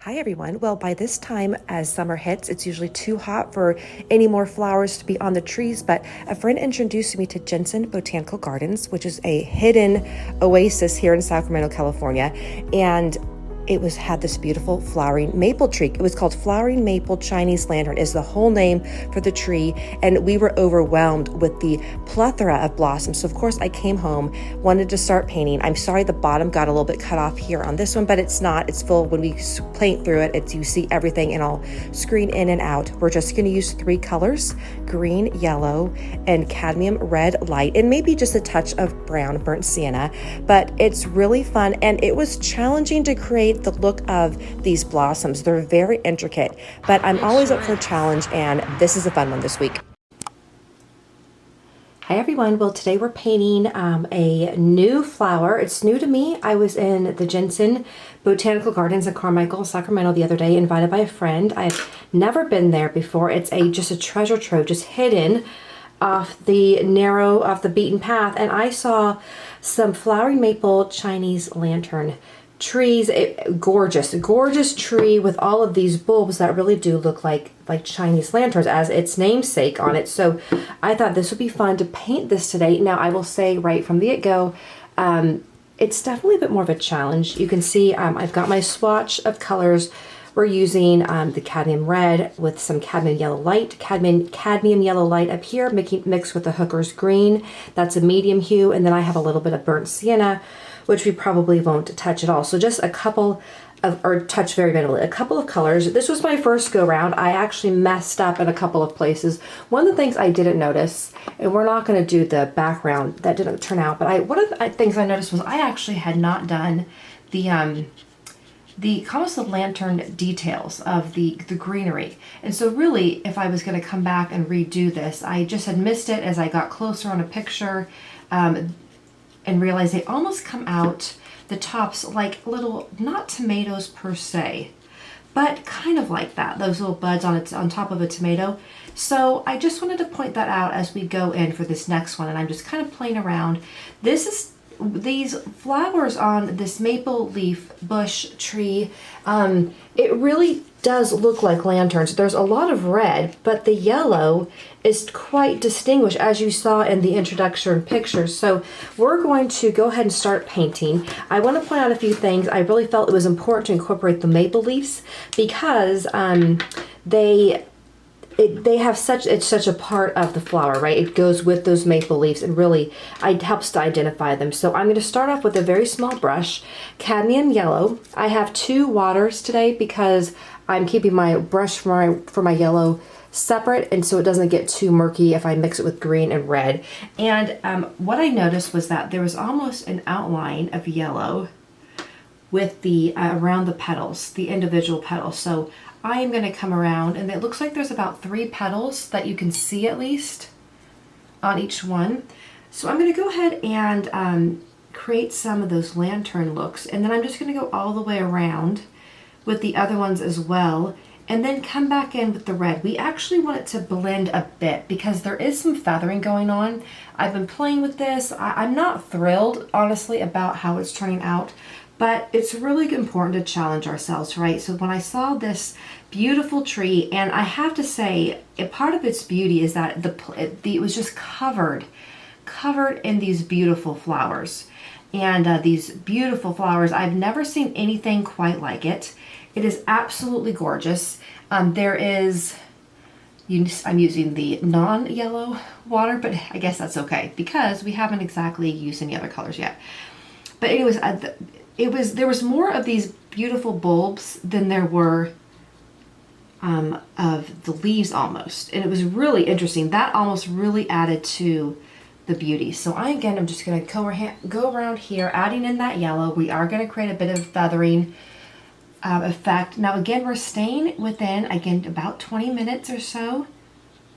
Hi everyone. Well, by this time as summer hits, it's usually too hot for any more flowers to be on the trees, but a friend introduced me to Jensen Botanical Gardens, which is a hidden oasis here in Sacramento, California, and had this beautiful flowering maple tree. It was called Flowering Maple Chinese Lantern is the whole name for the tree, and we were overwhelmed with the plethora of blossoms. So of course I came home, wanted to start painting. I'm sorry the bottom got a little bit cut off here on this one, but it's not. It's full. When we paint through it, you see everything, and I'll screen in and out. We're just going to use 3 colors: green, yellow, and cadmium red light, and maybe just a touch of brown burnt sienna. But it's really fun, and it was challenging to create the look of these blossoms. They're very intricate, but I'm always up for a challenge, and this is a fun one this week. Hi everyone. Well, today we're painting a new flower. It's new to me. I was in the Jensen Botanical Gardens in Carmichael, Sacramento the other day, invited by a friend. I've never been there before. It's just a treasure trove, just hidden off the beaten path, and I saw some flowering maple Chinese lantern trees. Gorgeous tree with all of these bulbs that really do look like Chinese lanterns, as its namesake on it. So I thought this would be fun to paint this today. Now I will say right from the get-go, it's definitely a bit more of a challenge. You can see I've got my swatch of colors. We're using the cadmium red with some cadmium yellow light, cadmium yellow light up here, mixed with the Hooker's green. That's a medium hue, and then I have a little bit of burnt sienna, which we probably won't touch at all. So just a couple of, or touch very minimally, a couple of colors. This was my first go round. I actually messed up in a couple of places. One of the things I didn't notice, and we're not gonna do the background, that didn't turn out, but one of the things I noticed was I actually had not done the almost the lantern details of the greenery. And so really, if I was gonna come back and redo this, I just had missed it as I got closer on a picture, and realize they almost come out the tops like little, not tomatoes per se, but kind of like that, those little buds on top of a tomato. So I just wanted to point that out as we go in for this next one, and I'm just kind of playing around. These flowers on this maple leaf bush tree, it really does look like lanterns. There's a lot of red, but the yellow is quite distinguished, as you saw in the introduction pictures. So we're going to go ahead and start painting. I want to point out a few things. I really felt it was important to incorporate the maple leaves because they have it's such a part of the flower, right? It goes with those maple leaves, and really it helps to identify them. So I'm going to start off with a very small brush, cadmium yellow. I have 2 waters today because I'm keeping my brush for my yellow separate, and so it doesn't get too murky if I mix it with green and red. And what I noticed was that there was almost an outline of yellow with the around the petals, the individual petals. So I am going to come around, and it looks like there's about 3 petals that you can see at least on each one. So I'm going to go ahead and create some of those lantern looks, and then I'm just going to go all the way around with the other ones as well, and then come back in with the red. We actually want it to blend a bit because there is some feathering going on. I've been playing with this. I'm not thrilled, honestly, about how it's turning out, but it's really important to challenge ourselves, right? So when I saw this beautiful tree, and I have to say, a part of its beauty is that it was just covered in these beautiful flowers. And these beautiful flowers, I've never seen anything quite like it. It is absolutely gorgeous. I'm using the non-yellow water, but I guess that's okay because we haven't exactly used any other colors yet. But anyways, there was more of these beautiful bulbs than there were of the leaves almost, and it was really interesting. That almost really added to the beauty. So I'm just going to go around here, adding in that yellow. We are going to create a bit of feathering effect. Now again, we're staying within, about 20 minutes or so,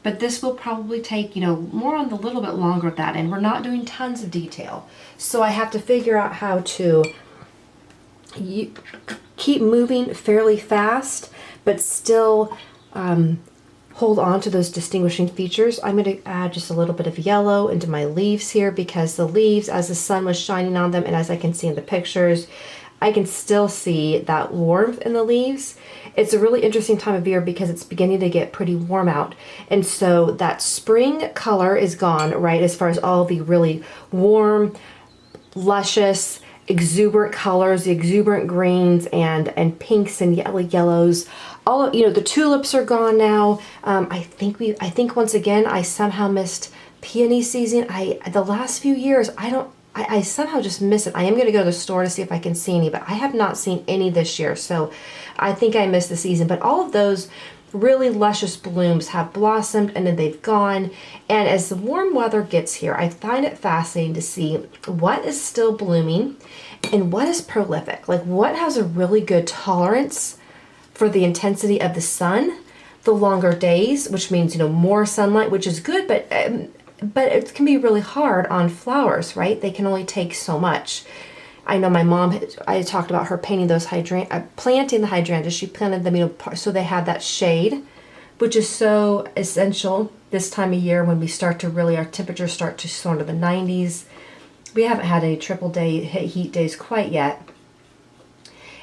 but this will probably take, more on the little bit longer of that, and we're not doing tons of detail. So I have to figure out how to keep moving fairly fast, but still hold on to those distinguishing features. I'm going to add just a little bit of yellow into my leaves here because the leaves, as the sun was shining on them, and as I can see in the pictures, I can still see that warmth in the leaves. It's a really interesting time of year because it's beginning to get pretty warm out. And so that spring color is gone, right? As far as all the really warm, luscious, exuberant colors, the exuberant greens and pinks and yellows. All of, the tulips are gone now. I think once again I somehow missed peony season. The last few years I somehow just miss it. I am going to go to the store to see if I can see any, but I have not seen any this year. So I think I missed the season. But all of those really luscious blooms have blossomed and then they've gone. And as the warm weather gets here, I find it fascinating to see what is still blooming and what is prolific. Like what has a really good tolerance for the intensity of the sun, the longer days, which means, more sunlight, which is good, but it can be really hard on flowers, right? They can only take so much. I know my mom, I talked about her painting those planting the hydrangeas. She planted them, so they have that shade, which is so essential this time of year when we start to our temperatures start to soar into the 90s. We haven't had any triple day heat days quite yet.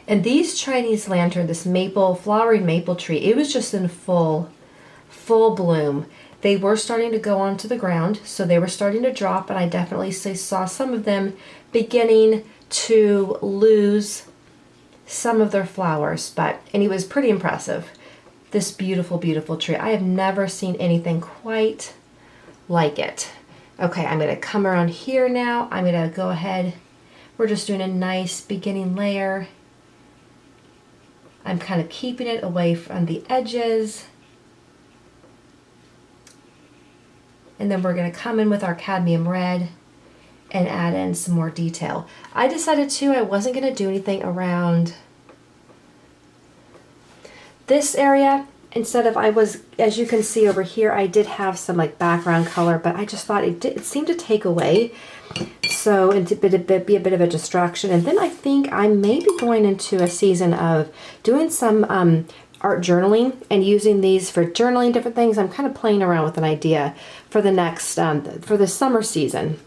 And these Chinese lantern, this flowering maple tree, it was just in full bloom. They were starting to go onto the ground, so they were starting to drop, and I definitely saw some of them beginning to lose some of their flowers, and it was pretty impressive. This beautiful, beautiful tree. I have never seen anything quite like it. Okay, I'm going to come around here now. I'm going to go ahead. We're just doing a nice beginning layer. I'm kind of keeping it away from the edges. And then we're going to come in with our cadmium red and add in some more detail. I decided I wasn't going to do anything around this area. Instead of, as you can see over here, I did have some background color, but I just thought it seemed to take away. So and to be a bit of a distraction. And then I think I may be going into a season of doing some art journaling and using these for journaling different things. I'm kind of playing around with an idea for the next, for the summer season.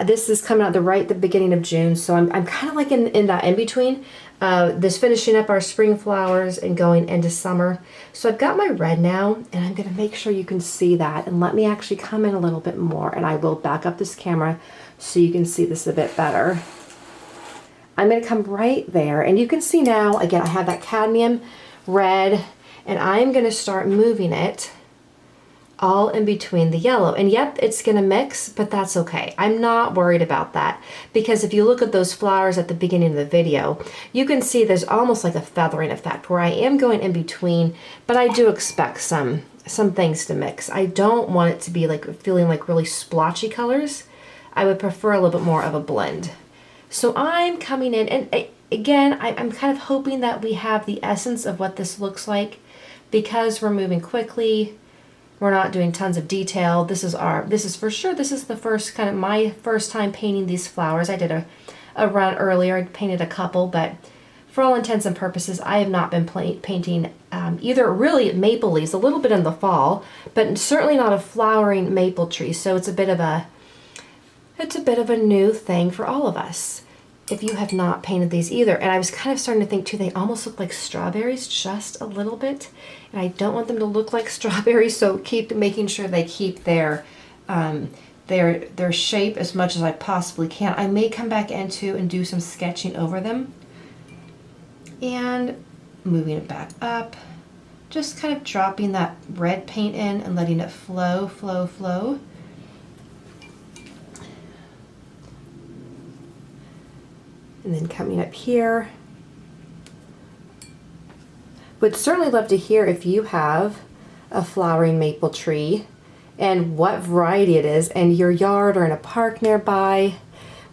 This is coming out the beginning of June, so I'm kind of in that in-between. This finishing up our spring flowers and going into summer. So I've got my red now, and I'm going to make sure you can see that. And let me actually come in a little bit more, and I will back up this camera so you can see this a bit better. I'm going to come right there, and you can see now, again, I have that cadmium red, and I'm going to start moving it all in between the yellow. And yep, it's going to mix, but that's okay. I'm not worried about that, because if you look at those flowers at the beginning of the video, you can see there's almost like a feathering effect where I am going in between, but I do expect some things to mix. I don't want it to be feeling like really splotchy colors. I would prefer a little bit more of a blend. So I'm coming in, and again, I'm kind of hoping that we have the essence of what this looks like, because we're moving quickly. We're not doing tons of detail. This is for sure, this is the first my first time painting these flowers. I did a run earlier. I painted a couple, but for all intents and purposes, I have not been painting either really maple leaves, a little bit in the fall, but certainly not a flowering maple tree. So it's a bit of a new thing for all of us, if you have not painted these either. And I was kind of starting to think too, they almost look like strawberries just a little bit. And I don't want them to look like strawberries, so keep making sure they keep their shape as much as I possibly can. I may come back into and do some sketching over them. And moving it back up, just kind of dropping that red paint in and letting it flow, flow, flow. And then coming up here. Would certainly love to hear if you have a flowering maple tree and what variety it is in your yard or in a park nearby.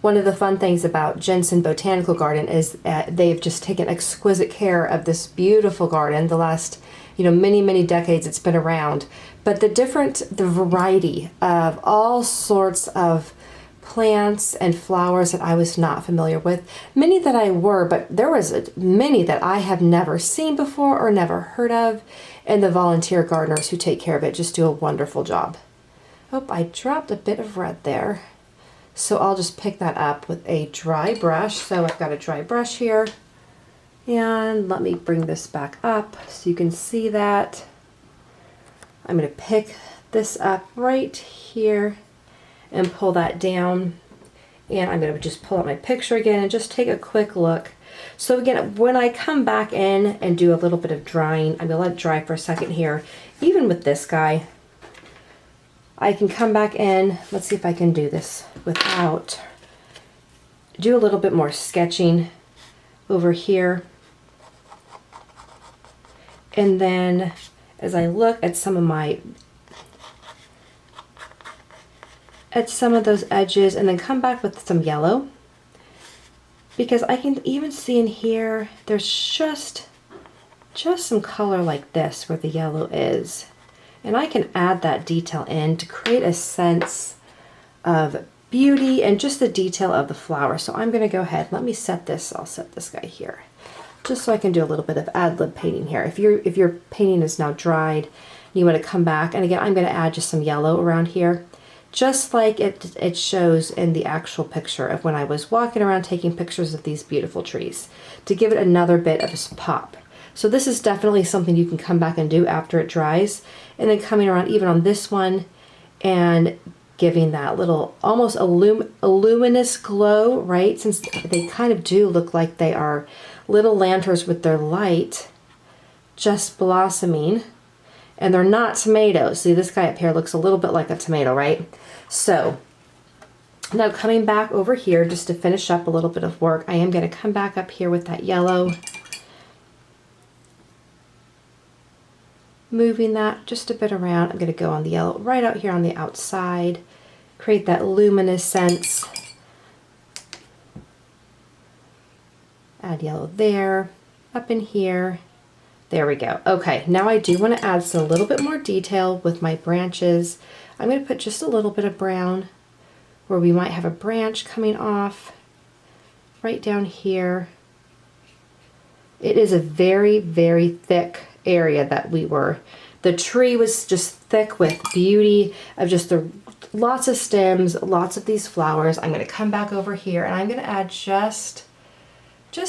One of the fun things about Jensen Botanical Garden is they've just taken exquisite care of this beautiful garden. The last, many, many decades it's been around. But the variety of all sorts of plants and flowers that I was not familiar with. Many that I were, but there was many that I have never seen before or never heard of. And the volunteer gardeners who take care of it just do a wonderful job. Oh, I dropped a bit of red there. So I'll just pick that up with a dry brush. So I've got a dry brush here. And let me bring this back up so you can see that. I'm going to pick this up right here and pull that down. And I'm going to just pull out my picture again and just take a quick look. So again, when I come back in and do a little bit of drying, I'm going to let it dry for a second here. Even with this guy, I can come back in. Let's see if I can do this without. Do a little bit more sketching over here. And then as I look at some of those edges, and then come back with some yellow, because I can even see in here there's just some color like this where the yellow is, and I can add that detail in to create a sense of beauty and just the detail of the flower. So I'm going to go ahead, let me set this, I'll set this guy here just so I can do a little bit of ad-lib painting here. If your painting is now dried, you want to come back, and again I'm going to add just some yellow around here, just like it shows in the actual picture of when I was walking around taking pictures of these beautiful trees, to give it another bit of a pop. So this is definitely something you can come back and do after it dries, and then coming around even on this one and giving that little almost a luminous glow, right? Since they kind of do look like they are little lanterns with their light just blossoming. And they're not tomatoes. See, this guy up here looks a little bit like a tomato, right? So now coming back over here just to finish up a little bit of work, I am going to come back up here with that yellow. Moving that just a bit around. I'm going to go on the yellow right out here on the outside. Create that luminous sense. Add yellow there, up in here. There we go. Okay, now I do want to add some little bit more detail with my branches. I'm going to put just a little bit of brown where we might have a branch coming off right down here. It is a very, very thick area that the tree was just thick with beauty of just lots of stems, lots of these flowers. I'm going to come back over here and I'm going to add just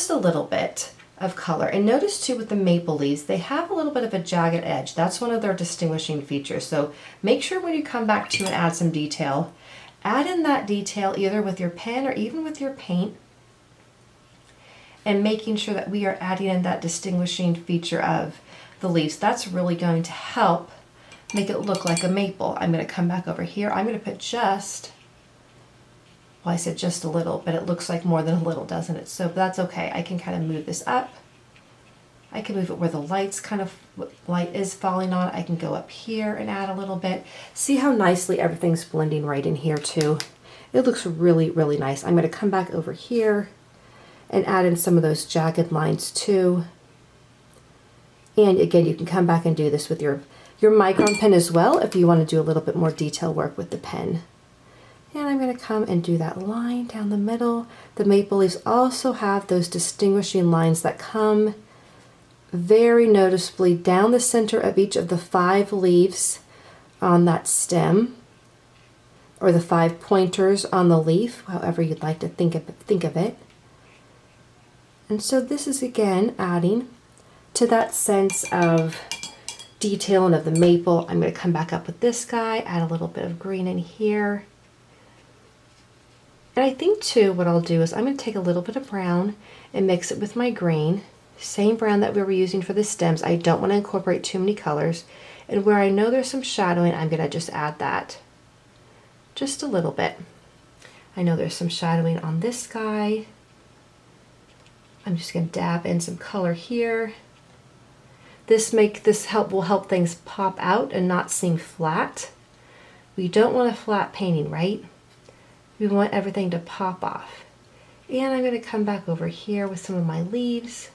a little bit of color. And notice too with the maple leaves, they have a little bit of a jagged edge. That's one of their distinguishing features. So make sure when you come back to and add some detail, add in that detail either with your pen or even with your paint, and making sure that we are adding in that distinguishing feature of the leaves. That's really going to help make it look like a maple. I'm going to come back over here. I'm going to put well, I said just a little, but it looks like more than a little, doesn't it? So that's okay. I can kind of move this up. I can move it where the light is falling on. I can go up here and add a little bit. See how nicely everything's blending right in here too. It looks really, really nice. I'm going to come back over here and add in some of those jagged lines too. And again, you can come back and do this with your micron pen as well if you want to do a little bit more detail work with the pen. And I'm going to come and do that line down the middle. The maple leaves also have those distinguishing lines that come very noticeably down the center of each of the 5 leaves on that stem, or the 5 pointers on the leaf, however you'd like to think of it. And so this is again adding to that sense of detail and of the maple. I'm going to come back up with this guy, add a little bit of green in here. And I think too what I'll do is I'm going to take a little bit of brown and mix it with my green. Same brown that we were using for the stems. I don't want to incorporate too many colors. And where I know there's some shadowing, I'm going to just add that. Just a little bit. I know there's some shadowing on this guy. I'm just going to dab in some color here. This will help things pop out and not seem flat. We don't want a flat painting, right? We want everything to pop off. And I'm going to come back over here with some of my leaves,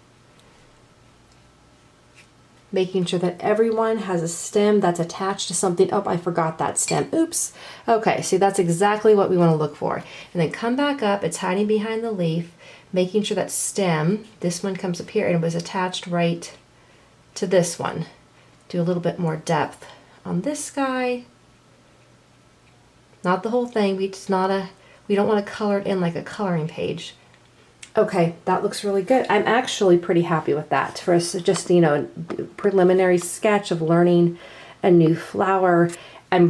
making sure that everyone has a stem that's attached to something. Oh, I forgot that stem. Oops. Okay, see, that's exactly what we want to look for. And then come back up, it's hiding behind the leaf, making sure that stem, this one comes up here and it was attached right to this one. Do a little bit more depth on this guy. Not the whole thing, it's not a We don't want to color it in like a coloring page. Okay, that looks really good. I'm actually pretty happy with that for just, you know, a preliminary sketch of learning a new flower. I'm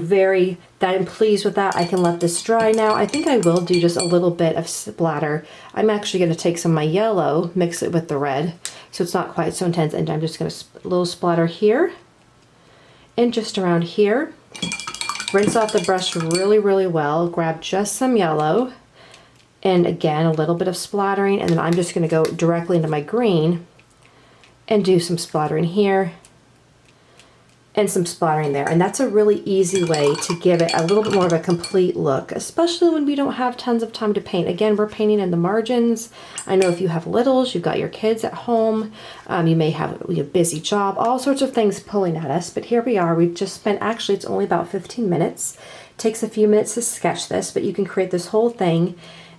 pleased with that. I can let this dry now. I think I will do just a little bit of splatter. I'm actually going to take some of my yellow, mix it with the red, so it's not quite so intense, and I'm just going to a little splatter here and just around here. Rinse off the brush really, really well. Grab just some yellow, and again, a little bit of splattering, and then I'm just going to go directly into my green and do some splattering here and some splattering there. And that's a really easy way to give it a little bit more of a complete look, especially when we don't have tons of time to paint. Again, we're painting in the margins. I know if you have littles, you've got your kids at home, you may have a busy job, all sorts of things pulling at us, but here we are. We've just spent, actually it's only about 15 minutes. It takes a few minutes to sketch this, but you can create this whole thing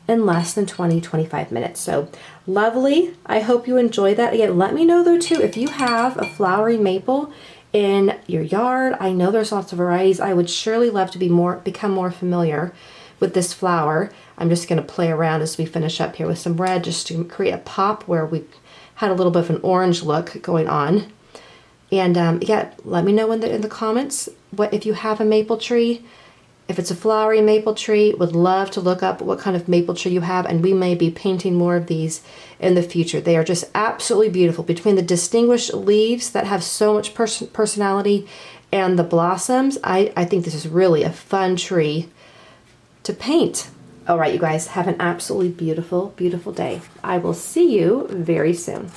in less than 20-25 minutes. So lovely. I hope you enjoy that. Again, let me know though too, if you have a flowery maple in your yard. I know there's lots of varieties. I would surely love to become more familiar with this flower. I'm just going to play around as we finish up here with some red just to create a pop where we had a little bit of an orange look going on. And yeah, let me know in the comments if you have a maple tree. If it's a flowery maple tree, would love to look up what kind of maple tree you have, and we may be painting more of these in the future. They are just absolutely beautiful. Between the distinguished leaves that have so much personality and the blossoms, I think this is really a fun tree to paint. All right, you guys, have an absolutely beautiful, beautiful day. I will see you very soon.